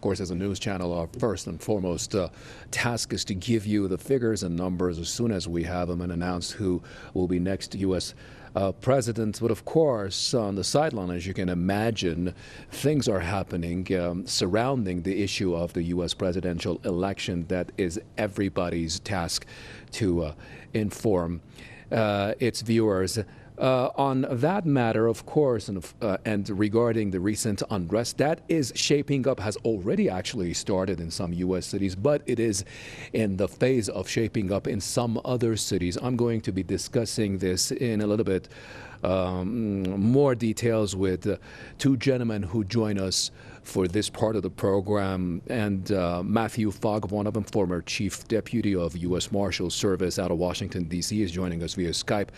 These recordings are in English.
course, as a news channel, our first and foremost task is to give you the figures and numbers as soon as we have them and announce who will be next U.S. President. But of course, on the sideline, as you can imagine, things are happening surrounding the issue of the U.S. presidential election that is everybody's task to inform its viewers. On that matter, of course, and regarding the recent unrest, that is shaping up, has already actually started in some U.S. cities, but it is in the phase of shaping up in some other cities. I'm going to be discussing this in a little bit more details with two gentlemen who join us for this part of the program, and Matthew Fogg, one of them, former Chief Deputy of U.S. Marshal Service out of Washington, D.C., is joining us via Skype.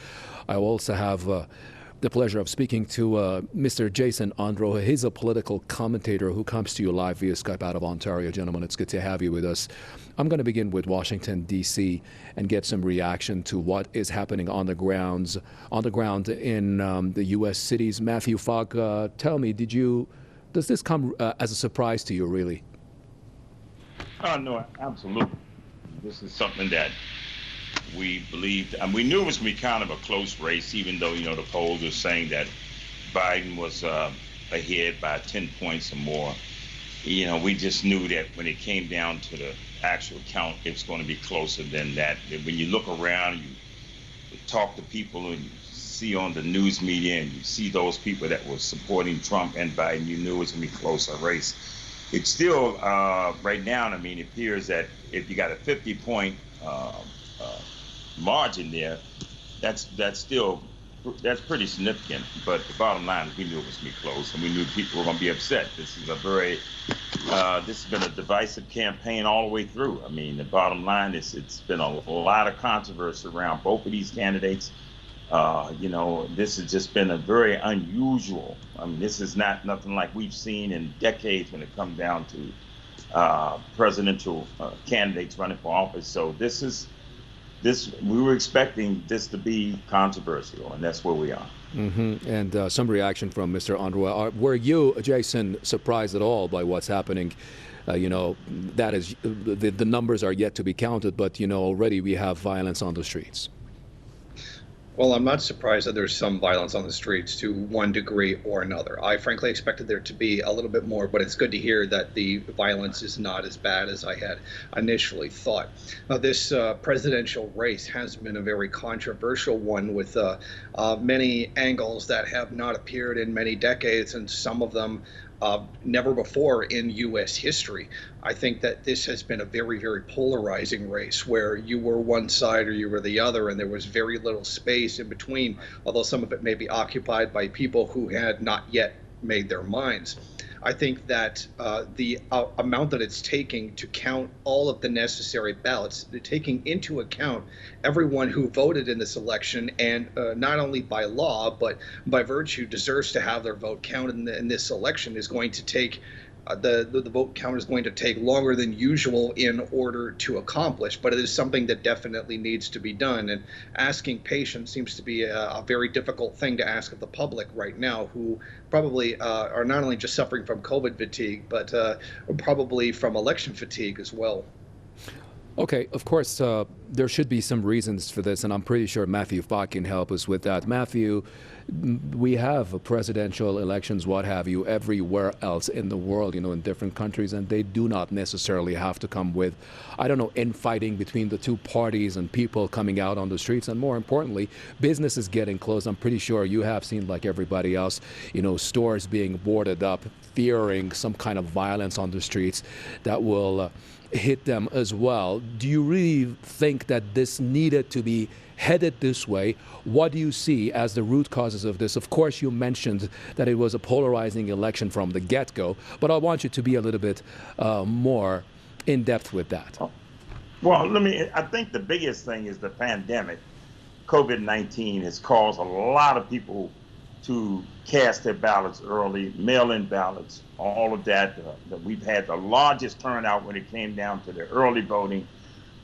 I will also have the pleasure of speaking to Mr. Jason Unruhe. He's a political commentator who comes to you live via Skype out of Ontario. Gentlemen, it's good to have you with us. I'm going to begin with Washington, D.C., and get some reaction to what is happening on the ground in the U.S. cities. Matthew Fogg, tell me, does this come as a surprise to you, really? No, absolutely. This is something that we believed, and we knew it was going to be kind of a close race, even though, the polls are saying that Biden was ahead by 10 points or more. We just knew that when it came down to the actual count, it was going to be closer than that. When you look around, you talk to people, and you see on the news media, and you see those people that were supporting Trump and Biden, you knew it was going to be a closer race. It's still, right now, it appears that if you got a 50-point margin there, that's pretty significant. But the bottom line is we knew it was going to be close, and we knew people were going to be upset. This has been a divisive campaign all the way through. The bottom line is it's been a lot of controversy around both of these candidates. This has just been a very unusual. This is nothing like we've seen in decades when it comes down to presidential candidates running for office. So we were expecting this to be controversial, and that's where we are. Mm-hmm. And some reaction from Mr. Unruhe. Were you, Jason, surprised at all by what's happening? That is, the numbers are yet to be counted, but already we have violence on the streets. Well, I'm not surprised that there's some violence on the streets to one degree or another. I frankly expected there to be a little bit more, but it's good to hear that the violence is not as bad as I had initially thought. This presidential race has been a very controversial one with many angles that have not appeared in many decades, and some of them never before in U.S. history. I think that this has been a very, very polarizing race where you were one side or you were the other, and there was very little space in between, although some of it may be occupied by people who had not yet made their minds. I think that the amount that it's taking to count all of the necessary ballots, taking into account everyone who voted in this election, and not only by law, but by virtue deserves to have their vote counted in this election, is going to take the vote count is going to take longer than usual in order to accomplish, but it is something that definitely needs to be done. And asking patience seems to be a very difficult thing to ask of the public right now, who probably are not only just suffering from COVID fatigue, but probably from election fatigue as well. Okay, of course, there should be some reasons for this, and I'm pretty sure Matthew Fogg can help us with that. Matthew, we have presidential elections, what have you, everywhere else in the world, in different countries, and they do not necessarily have to come with, infighting between the two parties and people coming out on the streets, and more importantly, businesses getting closed. I'm pretty sure you have seen, like everybody else, stores being boarded up, fearing some kind of violence on the streets that will hit them as well. Do you really think that this needed to be headed this way? What do you see as the root causes of this? Of course, you mentioned that it was a polarizing election from the get-go, but I want you to be a little bit more in depth with that. Well, I think the biggest thing is the pandemic. COVID-19 has caused a lot of people to cast their ballots early, mail-in ballots, all of that. That we've had the largest turnout when it came down to the early voting.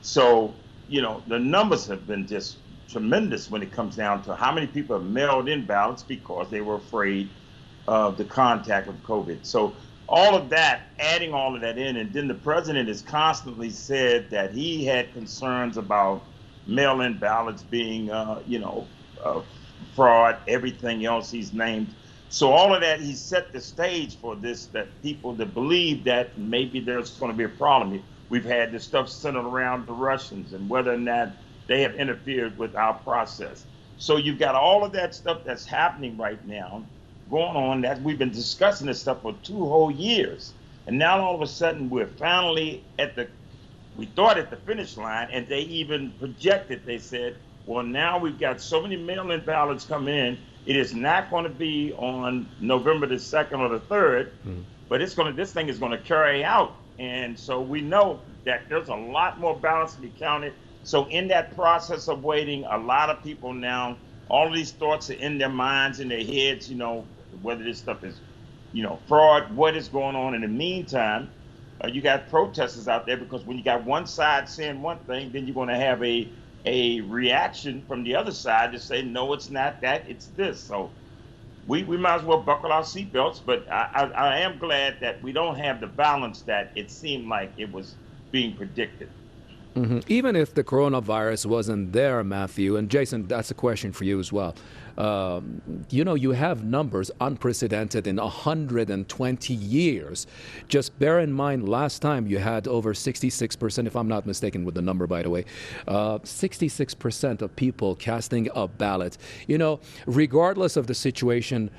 So, the numbers have been just tremendous when it comes down to how many people have mailed in ballots because they were afraid of the contact of COVID. So all of that, adding all of that in, and then the president has constantly said that he had concerns about mail-in ballots being, fraud, everything else he's named. So all of that, he set the stage for this, that people that believe that maybe there's going to be a problem. We've had this stuff centered around the Russians and whether or not they have interfered with our process. So you've got all of that stuff that's happening right now going on, that we've been discussing this stuff for 2 whole years. And now all of a sudden we're finally we thought at the finish line, and they even projected, they said, well, now we've got so many mail-in ballots coming in, it is not going to be on November the 2nd or the 3rd, but this thing is going to carry out. And so we know that there's a lot more ballots to be counted. So in that process of waiting, a lot of people now, all of these thoughts are in their minds, in their heads, whether this stuff is, fraud, what is going on. In the meantime, you got protesters out there, because when you got one side saying one thing, then you're going to have a reaction from the other side to say, no, it's not that, it's this. So we might as well buckle our seatbelts, but I am glad that we don't have the balance that it seemed like it was being predicted. Even if the coronavirus wasn't there, Matthew, and Jason, that's a question for you as well. You have numbers unprecedented in 120 years. Just bear in mind, last time you had over 66%, if I'm not mistaken with the number, by the way, 66% of people casting a ballot. Regardless of the situation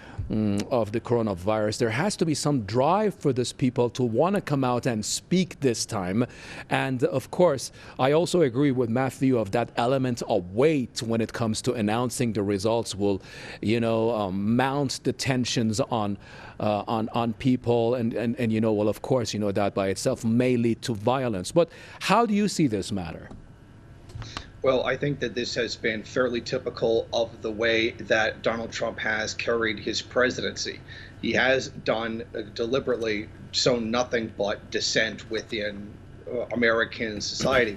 of the coronavirus, there has to be some drive for these people to want to come out and speak this time. And of course, I also agree with Matthew of that element of weight when it comes to announcing the results will, mount the tensions on people, and well, of course, that by itself may lead to violence. But how do you see this matter? Well, I think that this has been fairly typical of the way that Donald Trump has carried his presidency. He has deliberately shown nothing but dissent within American society.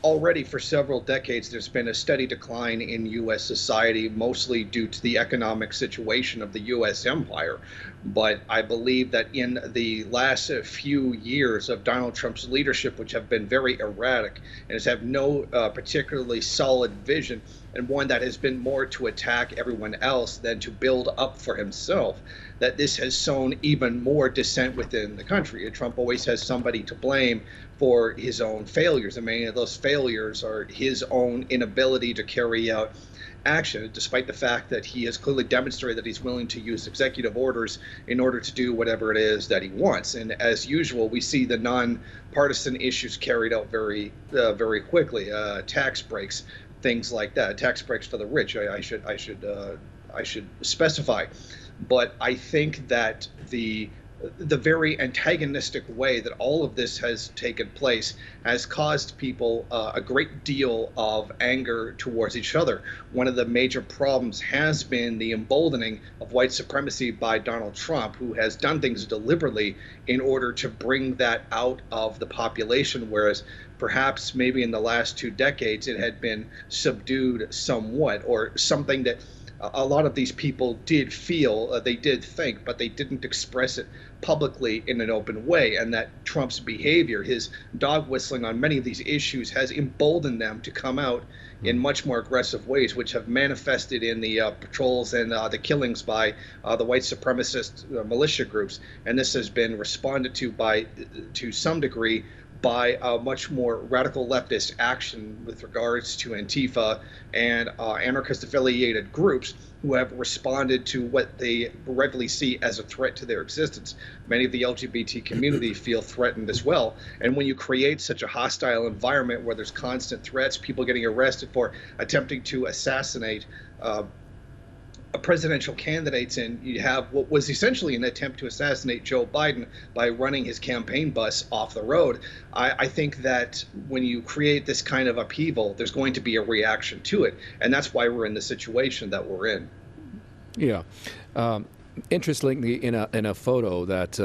Already for several decades, there's been a steady decline in U.S. society, mostly due to the economic situation of the U.S. empire. But I believe that in the last few years of Donald Trump's leadership, which have been very erratic and has had no particularly solid vision, and one that has been more to attack everyone else than to build up for himself, that this has sown even more dissent within the country. And Trump always has somebody to blame for his own failures, and many of those failures are his own inability to carry out action, despite the fact that he has clearly demonstrated that he's willing to use executive orders in order to do whatever it is that he wants. And as usual, we see the non-partisan issues carried out very quickly. Tax breaks, things like that. Tax breaks for the rich, I should specify. But I think that the very antagonistic way that all of this has taken place has caused people a great deal of anger towards each other. One of the major problems has been the emboldening of white supremacy by Donald Trump, who has done things deliberately in order to bring that out of the population, whereas perhaps maybe in the last 2 decades it had been subdued somewhat, or something that a lot of these people did feel, they did think, but they didn't express it publicly in an open way. And that Trump's behavior, his dog whistling on many of these issues, has emboldened them to come out in much more aggressive ways, which have manifested in the patrols and the killings by the white supremacist militia groups. And this has been responded to some degree by a much more radical leftist action with regards to Antifa and anarchist-affiliated groups who have responded to what they rightfully see as a threat to their existence. Many of the LGBT community feel threatened as well. And when you create such a hostile environment where there's constant threats, people getting arrested for attempting to assassinate presidential candidates, and you have what was essentially an attempt to assassinate Joe Biden by running his campaign bus off the road. I think that when you create this kind of upheaval, there's going to be a reaction to it, and that's why we're in the situation that we're in. Yeah. Interestingly, in a photo that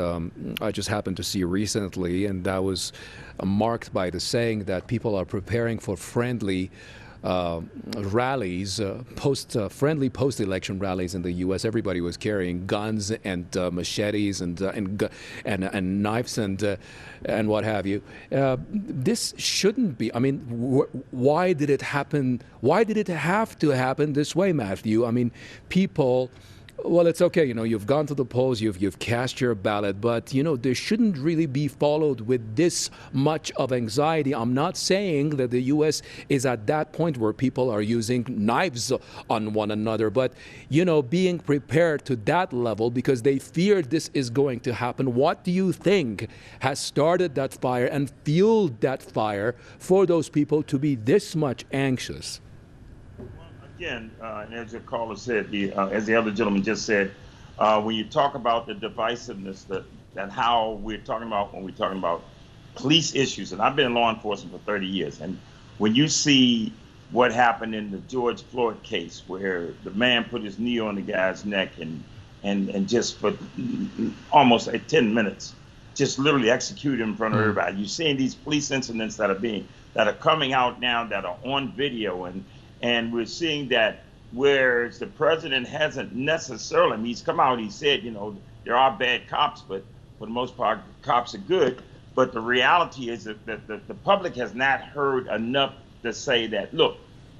I just happened to see recently, and that was marked by the saying that people are preparing for friendly rallies, friendly post-election rallies in the U.S. Everybody was carrying guns and machetes and knives and what have you. This shouldn't be. I mean, why did it happen? Why did it have to happen this way, Matthew? I mean, people. Well, it's okay, you've gone to the polls, you've cast your ballot, but, there shouldn't really be followed with this much of anxiety. I'm not saying that the U.S. is at that point where people are using knives on one another, but, being prepared to that level because they fear this is going to happen. What do you think has started that fire and fueled that fire for those people to be this much anxious? Again, and as your caller said, as the other gentleman just said, when you talk about the divisiveness that how we're talking about when we're talking about police issues, and I've been in law enforcement for 30 years, and when you see what happened in the George Floyd case, where the man put his knee on the guy's neck and just for almost 10 minutes, just literally executed in front of everybody. You're seeing these police incidents that are coming out now that are on video, and we're seeing that whereas the president hasn't necessarily, he's come out, he said, there are bad cops, but for the most part, cops are good. But the reality is that the public has not heard enough to say that, look,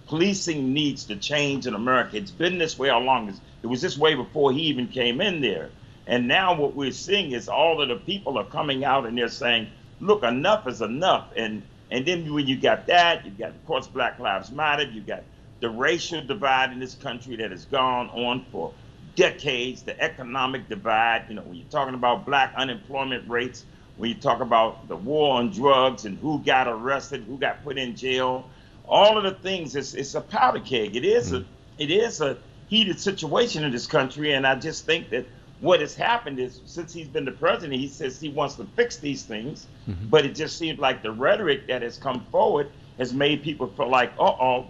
policing needs to change in America. It's been this way all along. It was this way before he even came in there. And now what we're seeing is all of the people are coming out and they're saying, look, enough is enough. And then when you got that, you've got, of course, Black Lives Matter. You've got the racial divide in this country that has gone on for decades, the economic divide. When you're talking about black unemployment rates, when you talk about the war on drugs and who got arrested, who got put in jail, all of the things, it's a powder keg. It is a heated situation in this country. And I just think that what has happened is since he's been the president, he says he wants to fix these things, but it just seems like the rhetoric that has come forward has made people feel like,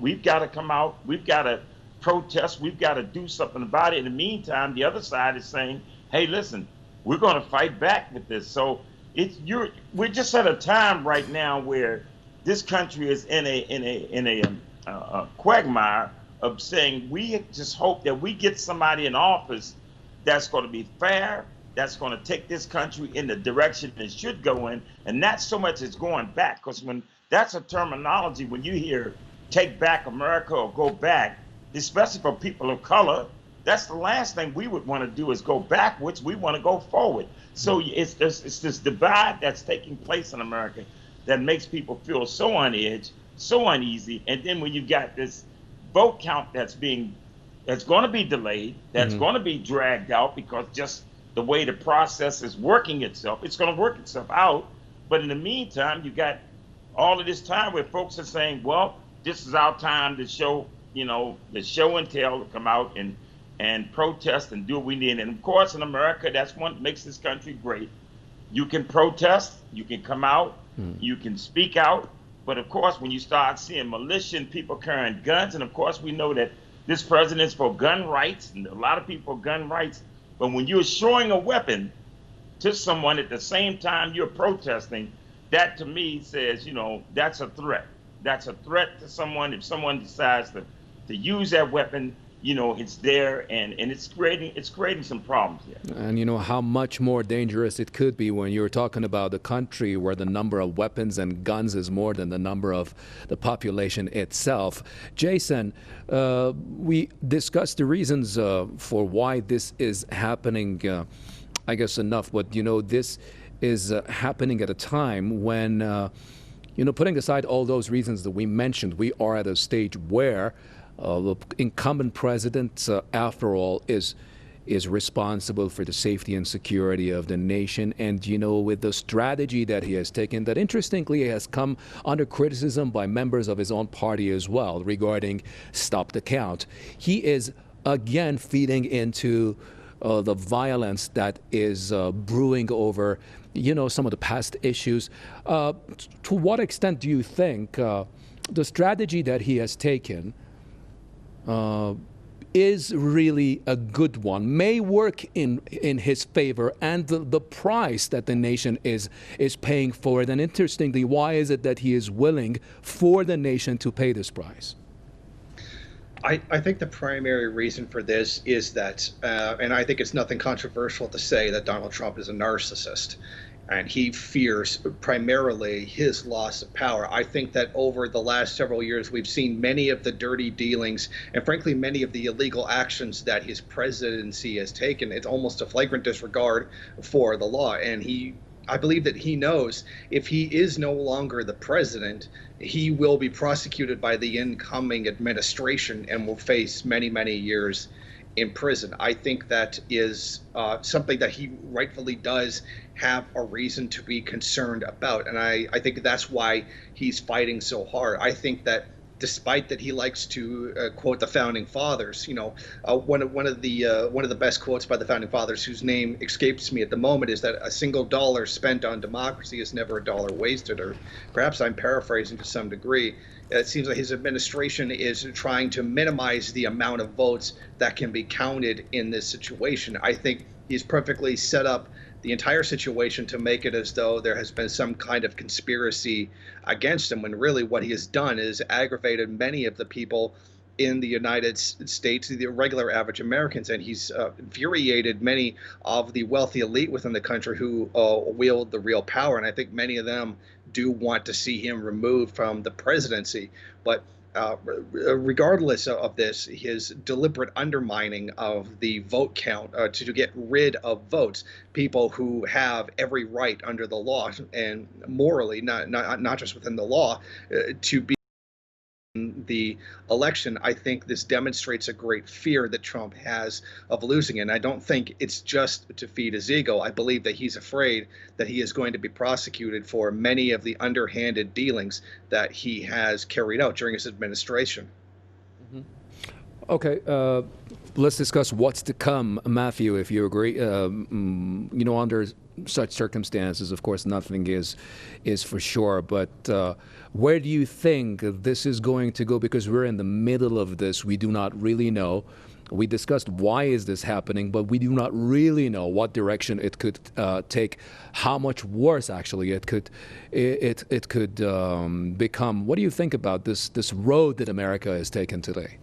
we've got to come out, we've got to protest, we've got to do something about it. In the meantime, the other side is saying, hey, listen, we're going to fight back with this. So we're just at a time right now where this country is in a quagmire of saying we just hope that we get somebody in office that's going to be fair, that's going to take this country in the direction it should go in, and not so much as going back, because when that's a terminology, when you hear take back America or go back, especially for people of color, that's the last thing we would want to do is go backwards. We want to go forward. So it's this divide that's taking place in America that makes people feel so on edge, so uneasy. And then when you've got this vote count that's going to be delayed, that's going to be dragged out because just the way the process is working itself, it's going to work itself out. But in the meantime, you got all of this time where folks are saying, well, this is our time to show, the show and tell, to come out and protest and do what we need. And of course, in America, that's what makes this country great. You can protest, you can come out, you can speak out. But of course, when you start seeing militia and people carrying guns, and of course, we know that this president's for gun rights, and a lot of people are gun rights. But when you're showing a weapon to someone at the same time you're protesting, that to me says, that's a threat. That's a threat to someone. If someone decides to use that weapon, it's there, and it's creating some problems here. And how much more dangerous it could be when you're talking about a country where the number of weapons and guns is more than the number of the population itself. Jason, we discussed the reasons for why this is happening, I guess enough, but this is happening at a time when, putting aside all those reasons that we mentioned, we are at a stage where the incumbent president, after all, is responsible for the safety and security of the nation. And, with the strategy that he has taken, that interestingly has come under criticism by members of his own party as well regarding stop the count, he is again feeding into the violence that is brewing over, some of the past issues. To what extent do you think the strategy that he has taken is really a good one, may work in his favor, and the price that the nation is paying for it? And interestingly, why is it that he is willing for the nation to pay this price? I think the primary reason for this is that, and I think it's nothing controversial to say that Donald Trump is a narcissist and he fears primarily his loss of power. I think that over the last several years, we've seen many of the dirty dealings and, frankly, many of the illegal actions that his presidency has taken. It's almost a flagrant disregard for the law. And I believe that he knows if he is no longer the president, he will be prosecuted by the incoming administration and will face many, many years in prison. I think that is something that he rightfully does have a reason to be concerned about. And I think that's why he's fighting so hard. I think that despite that he likes to quote the founding fathers, one of the best quotes by the founding fathers, whose name escapes me at the moment, is that a single dollar spent on democracy is never a dollar wasted. Or perhaps I'm paraphrasing to some degree. It seems like his administration is trying to minimize the amount of votes that can be counted in this situation. I think he's perfectly set up the entire situation to make it as though there has been some kind of conspiracy against him, when really what he has done is aggravated many of the people in the United States, the regular average Americans, and he's infuriated many of the wealthy elite within the country who wield the real power. And I think many of them do want to see him removed from the presidency. But regardless of this, his deliberate undermining of the vote count to get rid of votes, people who have every right under the law and morally, not just within the law, to be in the election. I think this demonstrates a great fear that Trump has of losing. And I don't think it's just to feed his ego. I believe that he's afraid that he is going to be prosecuted for many of the underhanded dealings that he has carried out during his administration. Okay, let's discuss what's to come, Matthew, if you agree. Under such circumstances, of course, nothing is for sure. But where do you think this is going to go? Because we're in the middle of this. We do not really know. We discussed why is this happening, but we do not really know what direction it could take, how much worse actually it could become. What do you think about this road that America has taken today?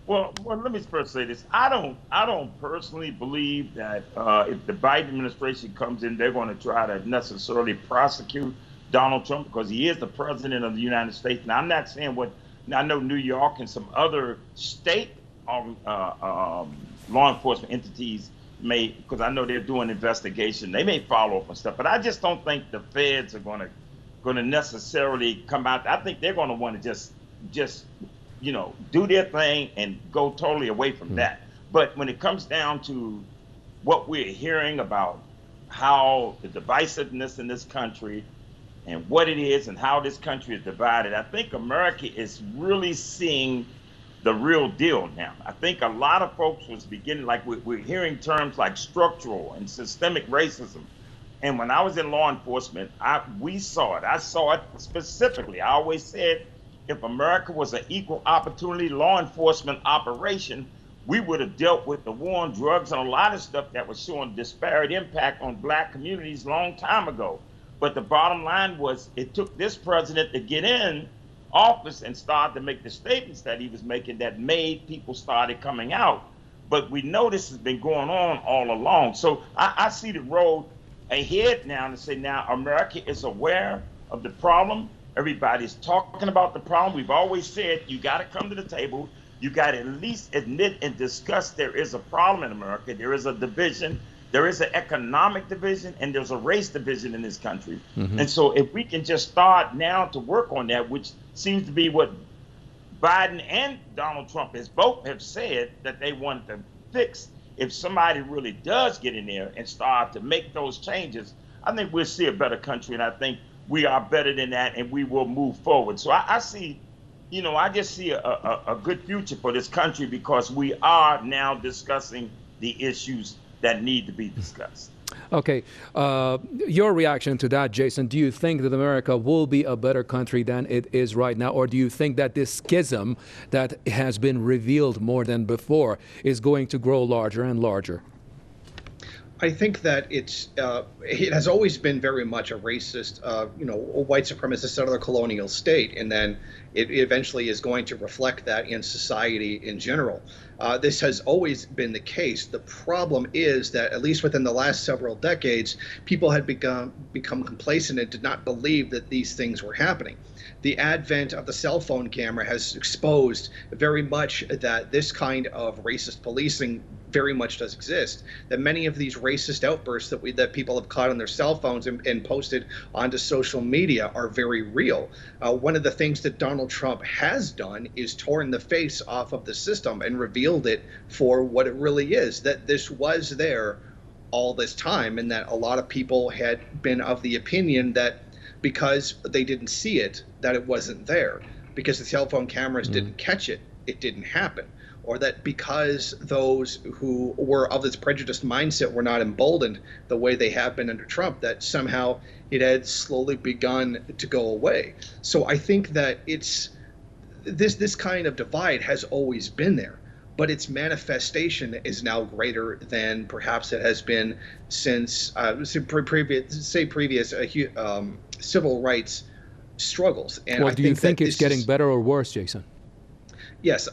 Well, let me first say this. I don't personally believe that if the Biden administration comes in, they're going to try to necessarily prosecute Donald Trump, because he is the president of the United States. And I'm not saying I know New York and some other state law enforcement entities may, because I know they're doing investigation, they may follow up on stuff, but I just don't think the feds are going to necessarily come out. I think they're going to want to just do their thing and go totally away from that. But when it comes down to what we're hearing about how the divisiveness in this country and what it is and how this country is divided, I think America is really seeing the real deal now. I think a lot of folks was beginning, like we're hearing terms like structural and systemic racism. And when I was in law enforcement, we saw it. I saw it specifically. I always said, if America was an equal opportunity law enforcement operation, we would have dealt with the war on drugs and a lot of stuff that was showing disparate impact on black communities a long time ago. But the bottom line was, it took this president to get in office and start to make the statements that he was making that made people started coming out. But we know this has been going on all along. So I see the road ahead now to say, now America is aware of the problem. Everybody's talking about the problem. We've always said, you got to come to the table. You got to at least admit and discuss there is a problem in America. There is a division. There is an economic division, and there's a race division in this country. And so if we can just start now to work on that, which seems to be what Biden and Donald Trump both have said that they want to fix. If somebody really does get in there and start to make those changes, I think we'll see a better country, and I think we are better than that, and we will move forward. So I see, I just see a good future for this country, because we are now discussing the issues that need to be discussed. Okay. Your reaction to that, Jason, do you think that America will be a better country than it is right now? Or do you think that this schism that has been revealed more than before is going to grow larger and larger? I think that it has always been very much a racist, a white supremacist settler colonial state, and then it eventually is going to reflect that in society in general. This has always been the case. The problem is that, at least within the last several decades, people had become complacent and did not believe that these things were happening. The advent of the cell phone camera has exposed very much that this kind of racist policing very much does exist, that many of these racist outbursts that people have caught on their cell phones and posted onto social media are very real. One of the things that Donald Trump has done is torn the face off of the system and revealed it for what it really is, that this was there all this time, and that a lot of people had been of the opinion that because they didn't see it, that it wasn't there. Because the cell phone cameras didn't catch it, it didn't happen. Or that because those who were of this prejudiced mindset were not emboldened the way they have been under Trump, that somehow it had slowly begun to go away. So I think that this kind of divide has always been there, but its manifestation is now greater than perhaps it has been since previous civil rights struggles. And well, do you think it's getting better or worse, Jason? Yes,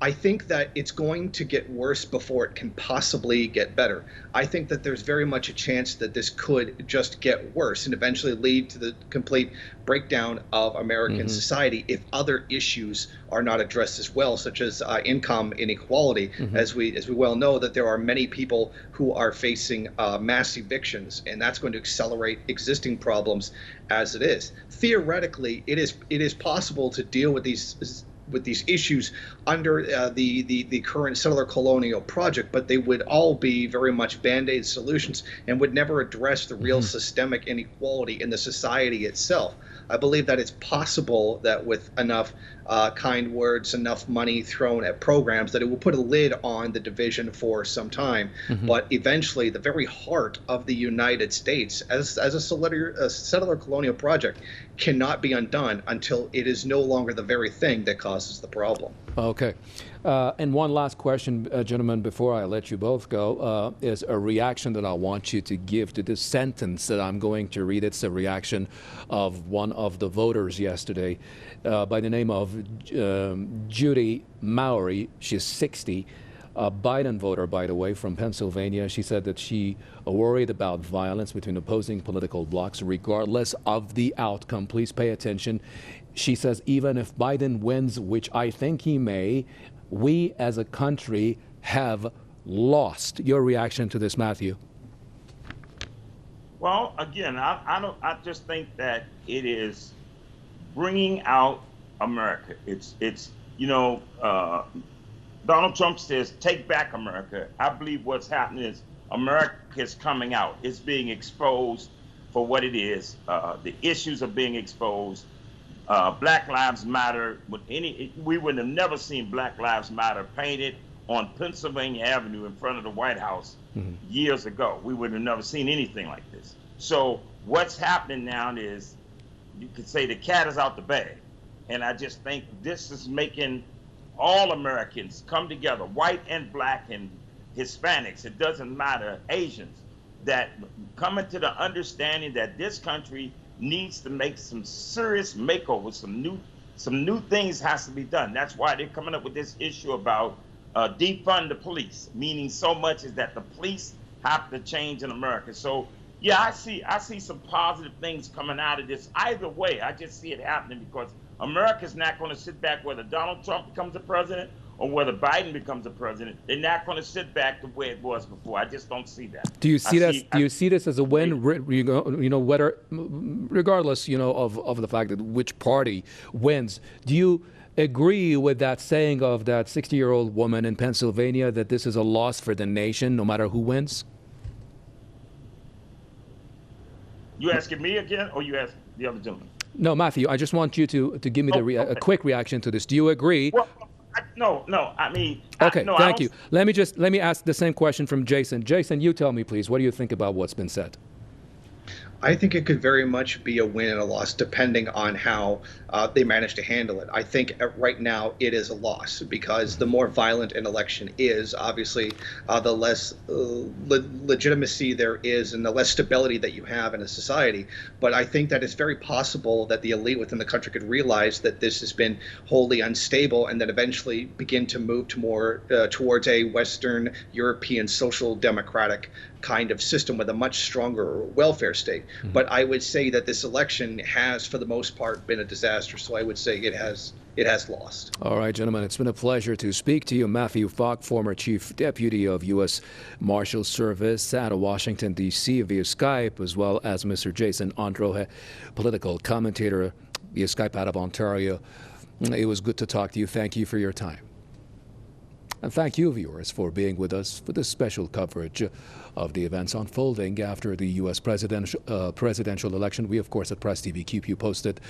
I think that it's going to get worse before it can possibly get better. I think that there's very much a chance that this could just get worse and eventually lead to the complete breakdown of American society if other issues are not addressed as well, such as income inequality. As we well know, that there are many people who are facing mass evictions, and that's going to accelerate existing problems as it is. Theoretically, it is possible to deal with these issues under the current settler colonial project, but they would all be very much band-aid solutions and would never address the real systemic inequality in the society itself. I believe that it's possible that with enough kind words, enough money thrown at programs, that it will put a lid on the division for some time. But eventually, the very heart of the United States, as a settler colonial project, cannot be undone until it is no longer the very thing that causes the problem. Okay. And one last question, gentlemen, before I let you both go, is a reaction that I want you to give to this sentence that I'm going to read. It's a reaction of one of the voters yesterday by the name of Judy Mowry. She's 60. A Biden voter, by the way, from Pennsylvania. She said that she worried about violence between opposing political blocs regardless of the outcome. Please pay attention. She says, even if Biden wins, which I think he may, we as a country have lost. Your reaction to this, Matthew? Well, again, I just think that it is bringing out America. Donald Trump says, take back America. I believe what's happening is America is coming out. It's being exposed for what it is. The issues are being exposed. Black Lives Matter. We would have never seen Black Lives Matter painted on Pennsylvania Avenue in front of the White House years ago. We would have never seen anything like this. So what's happening now is, you could say the cat is out the bag. And I just think this is making all Americans come together, white and black and Hispanics, it doesn't matter, Asians, that coming to the understanding that this country needs to make some serious makeovers, some new things has to be done. That's why they're coming up with this issue about defund the police, meaning so much is that the police have to change in America. So yeah, I see some positive things coming out of this. Either way, I just see it happening because America's not going to sit back whether Donald Trump becomes a president or whether Biden becomes a president. They're not going to sit back the way it was before. I just don't see that. Do you see this as a win? Whether, regardless, of the fact that which party wins, do you agree with that saying of that 60-year-old woman in Pennsylvania that this is a loss for the nation, no matter who wins? You asking me again, or you ask the other gentleman? No, Matthew, I just want you to give me a quick reaction to this. Do you agree? Well, no. I mean, okay, thank you. Let me ask the same question from Jason. Jason, you tell me, please. What do you think about what's been said? I think it could very much be a win and a loss depending on how they manage to handle it. I think right now it is a loss because the more violent an election is, obviously, the less legitimacy there is and the less stability that you have in a society. But I think that it's very possible that the elite within the country could realize that this has been wholly unstable and then eventually begin to move to more towards a Western European social democratic kind of system with a much stronger welfare state. Mm-hmm. But I would say that this election has, for the most part, been a disaster. So I would say it has lost. All right, gentlemen, it's been a pleasure to speak to you. Matthew Falk, former Chief Deputy of U.S. Marshal Service out of Washington, D.C. via Skype, as well as Mr. Jason Unruhe, political commentator via Skype out of Ontario. It was good to talk to you. Thank you for your time. And thank you, viewers, for being with us for this special coverage of the events unfolding after the U.S. presidential election. We, of course, at PressTV keep you posted